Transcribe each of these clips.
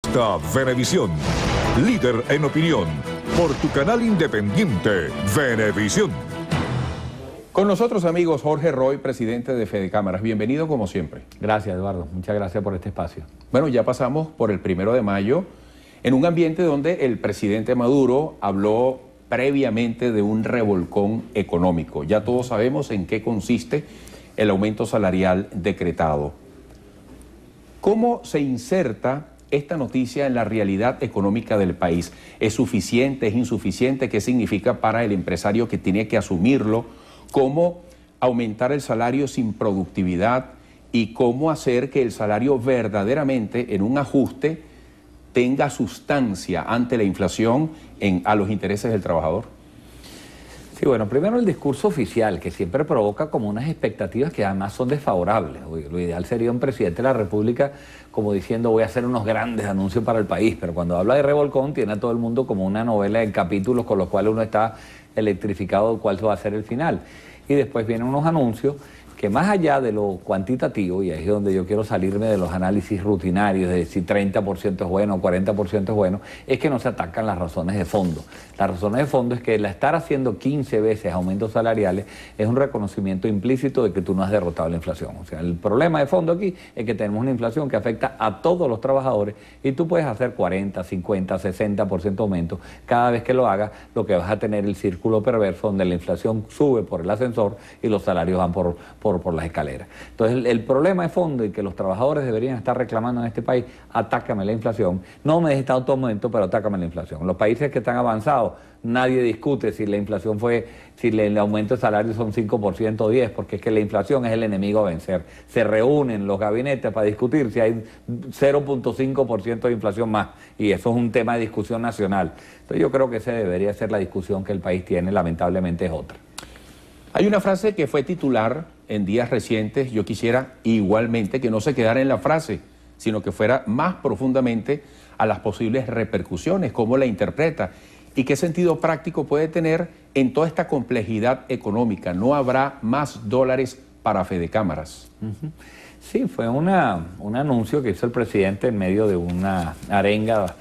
gusta Venevisión, líder en opinión, por tu canal independiente, Venevisión. Con nosotros, amigos, Jorge Roy, presidente de Fedecámaras. Bienvenido como siempre. Gracias, Eduardo. Muchas gracias por este espacio. Bueno, ya pasamos por el 1 de mayo, en un ambiente donde el presidente Maduro habló previamente de un revolcón económico. Ya todos sabemos en qué consiste el aumento salarial decretado. ¿Cómo se inserta esta noticia en la realidad económica del país? ¿Es suficiente? ¿Es insuficiente? ¿Qué significa para el empresario que tiene que asumirlo? ¿Cómo aumentar el salario sin productividad? ¿Y cómo hacer que el salario verdaderamente, en un ajuste, tenga sustancia ante la inflación a los intereses del trabajador? Sí, bueno, primero el discurso oficial, que siempre provoca como unas expectativas que además son desfavorables. Lo ideal sería un presidente de la República como diciendo voy a hacer unos grandes anuncios para el país, pero cuando habla de revolcón tiene a todo el mundo como una novela en capítulos con los cuales uno está electrificado de cuál va a ser el final. Y después vienen unos anuncios que más allá de lo cuantitativo, y ahí es donde yo quiero salirme de los análisis rutinarios de si 30% es bueno o 40% es bueno, es que no se atacan las razones de fondo. Las razones de fondo es que el estar haciendo 15 veces aumentos salariales es un reconocimiento implícito de que tú no has derrotado la inflación. O sea, el problema de fondo aquí es que tenemos una inflación que afecta a todos los trabajadores y tú puedes hacer 40, 50, 60% aumento. Cada vez que lo hagas, lo que vas a tener el círculo perverso donde la inflación sube por el ascensor y los salarios van por las escaleras. Entonces, el problema de fondo y que los trabajadores deberían estar reclamando en este país, atácame la inflación. No me des tanto aumento, pero atácame la inflación. Los países que están avanzados, nadie discute si la inflación si el aumento de salario son 5% o 10%, porque es que la inflación es el enemigo a vencer. Se reúnen los gabinetes para discutir si hay 0.5% de inflación más, y eso es un tema de discusión nacional. Entonces, yo creo que esa debería ser la discusión que el país tiene, lamentablemente es otra. Hay una frase que fue titular en días recientes. Yo quisiera igualmente que no se quedara en la frase, sino que fuera más profundamente a las posibles repercusiones, cómo la interpreta y qué sentido práctico puede tener en toda esta complejidad económica. ¿No habrá más dólares para Fedecámaras? Sí, fue un anuncio que hizo el presidente en medio de una arenga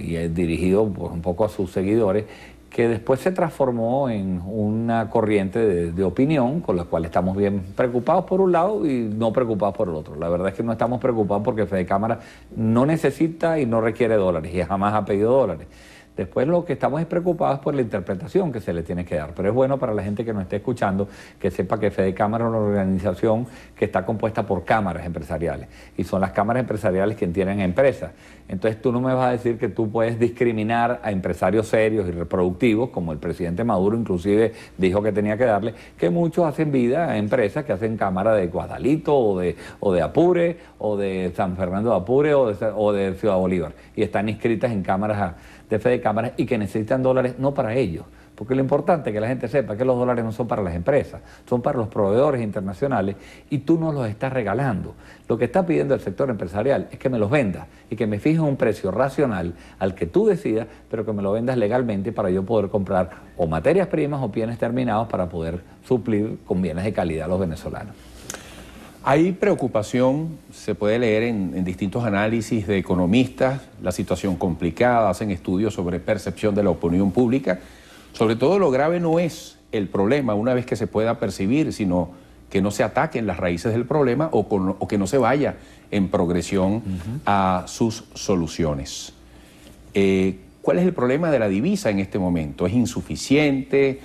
y es dirigido pues, un poco a sus seguidores, que después se transformó en una corriente de opinión con la cual estamos bien preocupados por un lado y no preocupados por el otro. La verdad es que no estamos preocupados porque Fedecámaras no necesita y no requiere dólares y jamás ha pedido dólares. Después lo que estamos es preocupados por la interpretación que se le tiene que dar. Pero es bueno para la gente que nos esté escuchando que sepa que Fedecámaras es una organización que está compuesta por cámaras empresariales. Y son las cámaras empresariales quienes tienen empresas. Entonces tú no me vas a decir que tú puedes discriminar a empresarios serios y reproductivos, como el presidente Maduro inclusive dijo que tenía que darle, que muchos hacen vida a empresas que hacen cámara de Guadalito o de Apure o de San Fernando de Apure o de Ciudad Bolívar. Y están inscritas en cámaras de Fedecámaras y que necesitan dólares no para ellos, porque lo importante es que la gente sepa que los dólares no son para las empresas, son para los proveedores internacionales y tú no los estás regalando. Lo que está pidiendo el sector empresarial es que me los vendas y que me fijes un precio racional al que tú decidas, pero que me lo vendas legalmente para yo poder comprar o materias primas o bienes terminados para poder suplir con bienes de calidad a los venezolanos. Hay preocupación, se puede leer en distintos análisis de economistas, la situación complicada, hacen estudios sobre percepción de la opinión pública. Sobre todo lo grave no es el problema una vez que se pueda percibir, sino que no se ataquen las raíces del problema o que no se vaya en progresión a sus soluciones. ¿Cuál es el problema de la divisa en este momento? ¿Es insuficiente?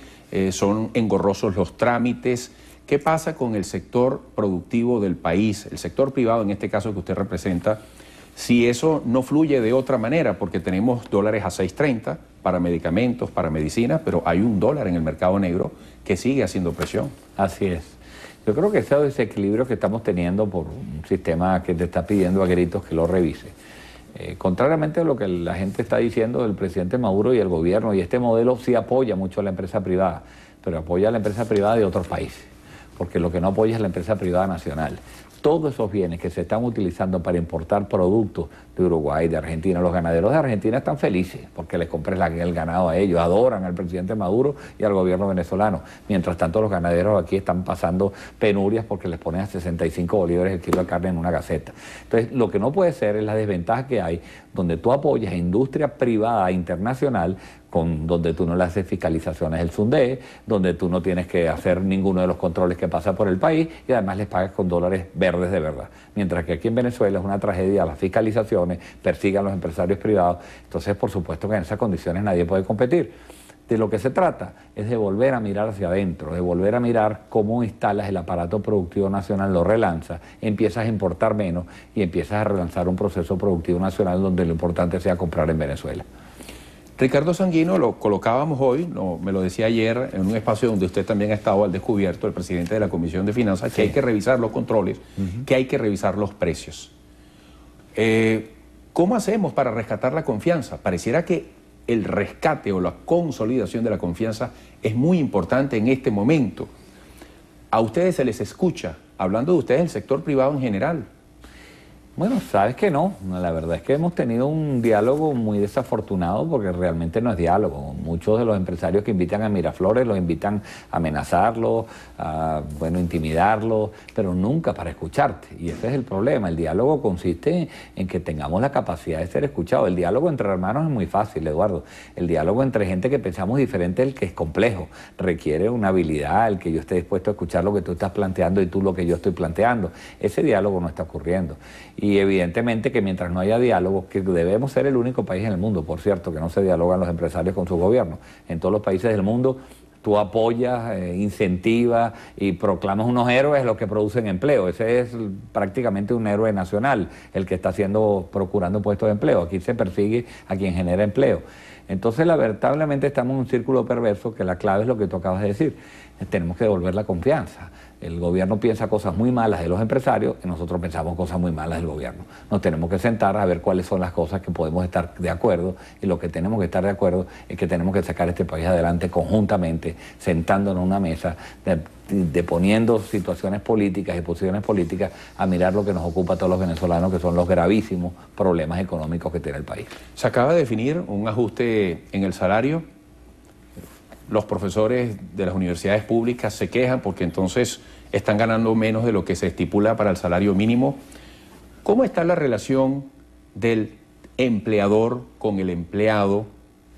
¿Son engorrosos los trámites? ¿Qué pasa con el sector productivo del país, el sector privado en este caso que usted representa, si eso no fluye de otra manera? Porque tenemos dólares a 6.30 para medicamentos, para medicinas, pero hay $1 en el mercado negro que sigue haciendo presión. Así es. Yo creo que ese desequilibrio que estamos teniendo por un sistema que te está pidiendo a gritos que lo revise. Contrariamente a lo que la gente está diciendo, el presidente Maduro y el gobierno y este modelo sí apoya mucho a la empresa privada, pero apoya a la empresa privada de otros países, porque lo que no apoya es la empresa privada nacional. Todos esos bienes que se están utilizando para importar productos de Uruguay, de Argentina, los ganaderos de Argentina están felices porque les compres el ganado a ellos, adoran al presidente Maduro y al gobierno venezolano. Mientras tanto, los ganaderos aquí están pasando penurias porque les ponen a 65 bolívares el kilo de carne en una gaceta. Entonces, lo que no puede ser es la desventaja que hay donde tú apoyas a industria privada internacional, donde tú no le haces fiscalizaciones del SUNDE, donde tú no tienes que hacer ninguno de los controles que pasa por el país y además les pagas con dólares verdes de verdad. Mientras que aquí en Venezuela es una tragedia las fiscalizaciones, persigan a los empresarios privados, entonces por supuesto que en esas condiciones nadie puede competir. De lo que se trata es de volver a mirar hacia adentro, de volver a mirar cómo instalas el aparato productivo nacional, lo relanzas, empiezas a importar menos y empiezas a relanzar un proceso productivo nacional donde lo importante sea comprar en Venezuela. Ricardo Sanguino, lo colocábamos hoy, me lo decía ayer, en un espacio donde usted también ha estado al descubierto, el presidente de la Comisión de Finanzas, que hay que revisar los controles, que hay que revisar los precios. ¿Cómo hacemos para rescatar la confianza? Pareciera que el rescate o la consolidación de la confianza es muy importante en este momento. A ustedes se les escucha, hablando de ustedes del sector privado en general. Bueno, sabes que no, la verdad es que hemos tenido un diálogo muy desafortunado porque realmente no es diálogo. Muchos de los empresarios que invitan a Miraflores los invitan a amenazarlos, a intimidarlos, pero nunca para escucharte. Y ese es el problema. El diálogo consiste en que tengamos la capacidad de ser escuchados. El diálogo entre hermanos es muy fácil, Eduardo. El diálogo entre gente que pensamos diferente es el que es complejo. Requiere una habilidad, el que yo esté dispuesto a escuchar lo que tú estás planteando y tú lo que yo estoy planteando. Ese diálogo no está ocurriendo. Y evidentemente que mientras no haya diálogo, que debemos ser el único país en el mundo, por cierto, que no se dialogan los empresarios con sus gobiernos. En todos los países del mundo tú apoyas, incentivas y proclamas unos héroes los que producen empleo. Ese es prácticamente un héroe nacional, el que está procurando puestos de empleo. Aquí se persigue a quien genera empleo. Entonces, lamentablemente estamos en un círculo perverso que la clave es lo que tú acabas de decir. Tenemos que devolver la confianza. El gobierno piensa cosas muy malas de los empresarios y nosotros pensamos cosas muy malas del gobierno. Nos tenemos que sentar a ver cuáles son las cosas que podemos estar de acuerdo y lo que tenemos que estar de acuerdo es que tenemos que sacar este país adelante conjuntamente, sentándonos en una mesa, deponiendo situaciones políticas y posiciones políticas a mirar lo que nos ocupa a todos los venezolanos, que son los gravísimos problemas económicos que tiene el país. Se acaba de definir un ajuste en el salario. Los profesores de las universidades públicas se quejan porque entonces están ganando menos de lo que se estipula para el salario mínimo. ¿Cómo está la relación del empleador con el empleado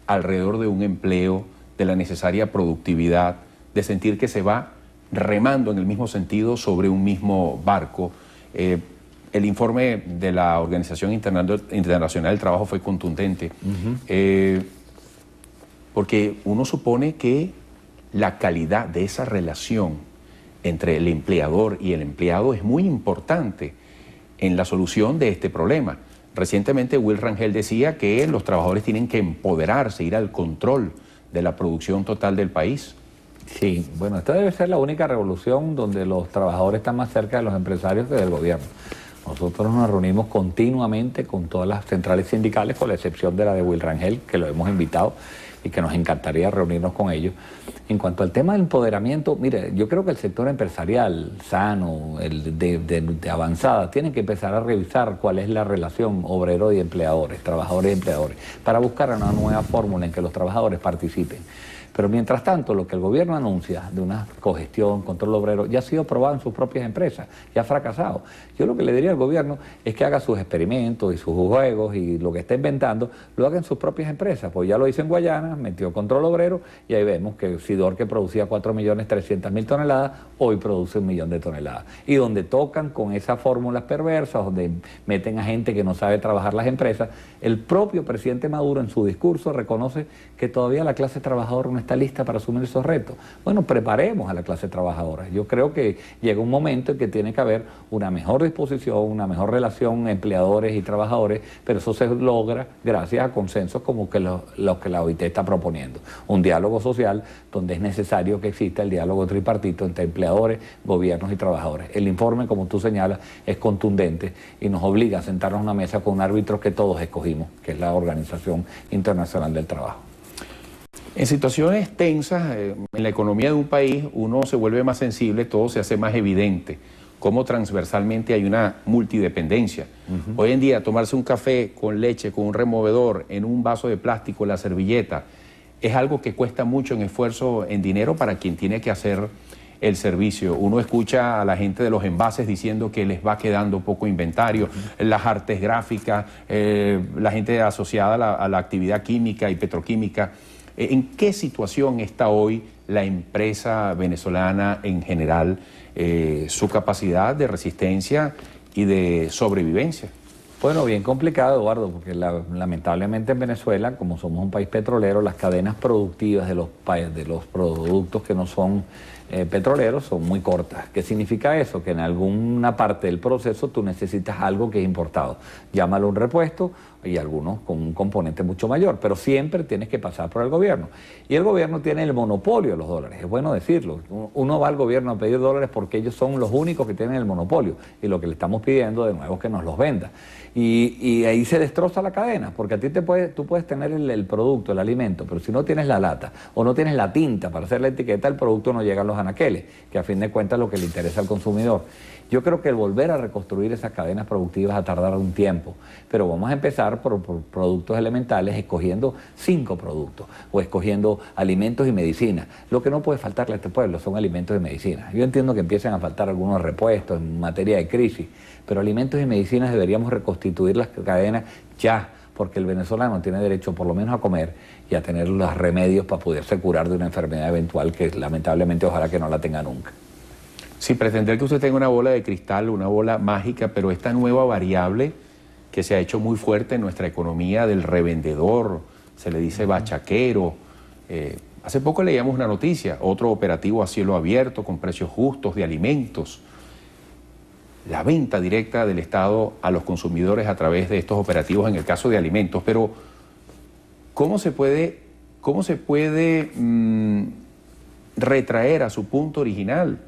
alrededor de un empleo, de la necesaria productividad, de sentir que se va remando en el mismo sentido sobre un mismo barco? El informe de la Organización Internacional del Trabajo fue contundente. Porque uno supone que la calidad de esa relación entre el empleador y el empleado es muy importante en la solución de este problema. Recientemente Will Rangel decía que los trabajadores tienen que empoderarse, ir al control de la producción total del país. Sí, bueno, esta debe ser la única revolución donde los trabajadores están más cerca de los empresarios que del gobierno. Nosotros nos reunimos continuamente con todas las centrales sindicales, con la excepción de la de Will Rangel, que lo hemos invitado y que nos encantaría reunirnos con ellos. En cuanto al tema del empoderamiento, mire, yo creo que el sector empresarial sano, el de avanzada, tiene que empezar a revisar cuál es la relación obrero y empleadores, trabajadores y empleadores, para buscar una nueva fórmula en que los trabajadores participen. Pero mientras tanto, lo que el gobierno anuncia de una cogestión, control obrero, ya ha sido probado en sus propias empresas, ya ha fracasado. Yo lo que le diría al gobierno es que haga sus experimentos y sus juegos y lo que está inventando, lo haga en sus propias empresas. Pues ya lo hizo en Guayana, metió control obrero y ahí vemos que Sidor, que producía 4.300.000 toneladas, hoy produce 1 millón de toneladas. Y donde tocan con esas fórmulas perversas, donde meten a gente que no sabe trabajar las empresas, el propio presidente Maduro en su discurso reconoce que todavía la clase trabajadora no está lista para asumir esos retos. Bueno, preparemos a la clase trabajadora. Yo creo que llega un momento en que tiene que haber una mejor disposición, una mejor relación empleadores y trabajadores, pero eso se logra gracias a consensos como que los que la OIT está proponiendo. Un diálogo social donde es necesario que exista el diálogo tripartito entre empleadores, gobiernos y trabajadores. El informe, como tú señalas, es contundente y nos obliga a sentarnos en una mesa con árbitros que todos escogimos, que es la Organización Internacional del Trabajo. En situaciones tensas, en la economía de un país, uno se vuelve más sensible, todo se hace más evidente, cómo transversalmente hay una multidependencia. Hoy en día, tomarse un café con leche, con un removedor, en un vaso de plástico, en la servilleta, es algo que cuesta mucho en esfuerzo, en dinero, para quien tiene que hacer el servicio. Uno escucha a la gente de los envases diciendo que les va quedando poco inventario, las artes gráficas, la gente asociada a la actividad química y petroquímica. ¿En qué situación está hoy la empresa venezolana en general, su capacidad de resistencia y de sobrevivencia? Bueno, bien complicado, Eduardo, porque lamentablemente en Venezuela, como somos un país petrolero, las cadenas productivas de los productos que no son petroleros son muy cortas. ¿Qué significa eso? Que en alguna parte del proceso tú necesitas algo que es importado. Llámalo un repuesto y algunos con un componente mucho mayor, pero siempre tienes que pasar por el gobierno. Y el gobierno tiene el monopolio de los dólares, es bueno decirlo. Uno va al gobierno a pedir dólares porque ellos son los únicos que tienen el monopolio y lo que le estamos pidiendo de nuevo es que nos los venda. Y ahí se destroza la cadena, porque a ti tú puedes tener el producto, el alimento, pero si no tienes la lata o no tienes la tinta para hacer la etiqueta, el producto no llega a los anaqueles, que a fin de cuentas es lo que le interesa al consumidor. Yo creo que el volver a reconstruir esas cadenas productivas va a tardar un tiempo, pero vamos a empezar por productos elementales, escogiendo 5 productos o escogiendo alimentos y medicinas. Lo que no puede faltarle a este pueblo son alimentos y medicinas. Yo entiendo que empiezan a faltar algunos repuestos en materia de crisis, pero alimentos y medicinas deberíamos reconstituir las cadenas ya, porque el venezolano tiene derecho por lo menos a comer y a tener los remedios para poderse curar de una enfermedad eventual que lamentablemente ojalá que no la tenga nunca. Sin pretender que usted tenga una bola de cristal, una bola mágica, pero esta nueva variable que se ha hecho muy fuerte en nuestra economía del revendedor, se le dice bachaquero. Hace poco leíamos una noticia, otro operativo a cielo abierto con precios justos de alimentos. La venta directa del Estado a los consumidores a través de estos operativos en el caso de alimentos. Pero, ¿cómo se puede retraer a su punto original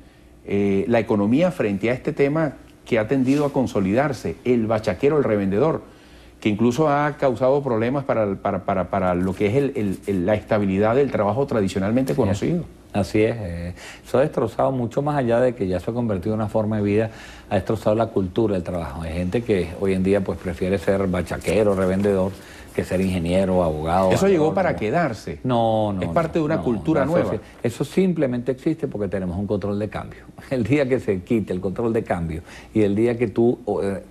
la economía frente a este tema que ha tendido a consolidarse, el bachaquero, el revendedor, que incluso ha causado problemas para lo que es la estabilidad del trabajo tradicionalmente conocido? Así es, eso ha destrozado mucho más allá de que ya se ha convertido en una forma de vida, ha destrozado la cultura del trabajo. Hay gente que hoy en día pues prefiere ser bachaquero, revendedor, que ser ingeniero, abogado. ¿Eso llegó para quedarse? No. Es parte de una cultura nueva. Eso simplemente existe porque tenemos un control de cambio. El día que se quite el control de cambio y el día que tú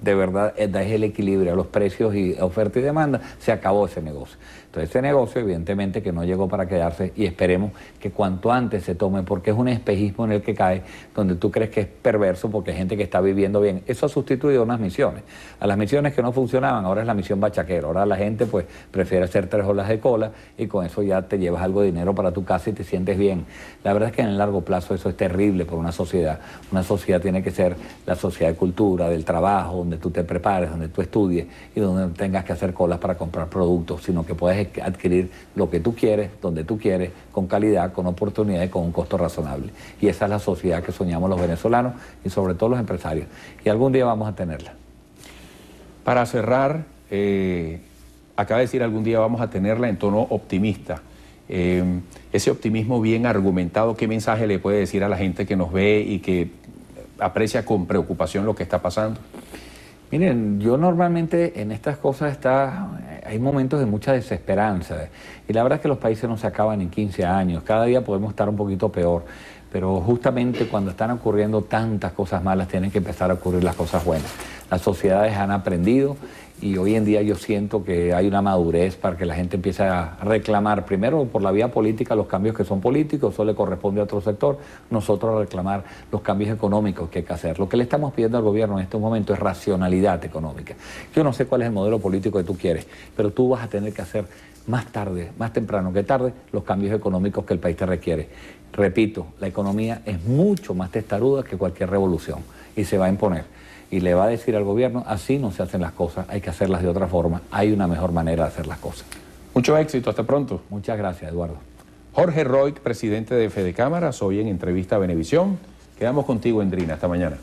de verdad das el equilibrio a los precios y oferta y demanda, se acabó ese negocio. Entonces ese negocio evidentemente que no llegó para quedarse y esperemos que cuanto antes se tome, porque es un espejismo en el que cae, donde tú crees que es perverso porque hay gente que está viviendo bien. Eso ha sustituido unas misiones. A las misiones que no funcionaban, ahora es la misión bachaquero. Ahora la gente pues prefiere hacer 3 olas de cola y con eso ya te llevas algo de dinero para tu casa y te sientes bien. La verdad es que en el largo plazo eso es terrible por una sociedad. Una sociedad tiene que ser la sociedad de cultura, del trabajo, donde tú te prepares, donde tú estudies y donde no tengas que hacer colas para comprar productos, sino que puedes adquirir lo que tú quieres, donde tú quieres, con calidad, con oportunidad y con un costo razonable. Y esa es la sociedad que soñamos los venezolanos y sobre todo los empresarios. Y algún día vamos a tenerla. Para cerrar, acaba de decir algún día vamos a tenerla en tono optimista. Ese optimismo bien argumentado, ¿qué mensaje le puede decir a la gente que nos ve y que aprecia con preocupación lo que está pasando? Miren, yo normalmente en estas cosas hay momentos de mucha desesperanza y la verdad es que los países no se acaban en 15 años, cada día podemos estar un poquito peor, pero justamente cuando están ocurriendo tantas cosas malas tienen que empezar a ocurrir las cosas buenas. Las sociedades han aprendido y hoy en día yo siento que hay una madurez para que la gente empiece a reclamar, primero por la vía política, los cambios que son políticos, eso le corresponde a otro sector, nosotros a reclamar los cambios económicos que hay que hacer. Lo que le estamos pidiendo al gobierno en este momento es racionalidad económica. Yo no sé cuál es el modelo político que tú quieres, pero tú vas a tener que hacer más tarde, más temprano que tarde, los cambios económicos que el país te requiere. Repito, la economía es mucho más testaruda que cualquier revolución y se va a imponer. Y le va a decir al gobierno, así no se hacen las cosas, hay que hacerlas de otra forma, hay una mejor manera de hacer las cosas. Mucho éxito, hasta pronto. Muchas gracias, Eduardo. Jorge Roig, presidente de Fedecámaras, hoy en entrevista a Venevisión. Quedamos contigo, Endrina, hasta mañana.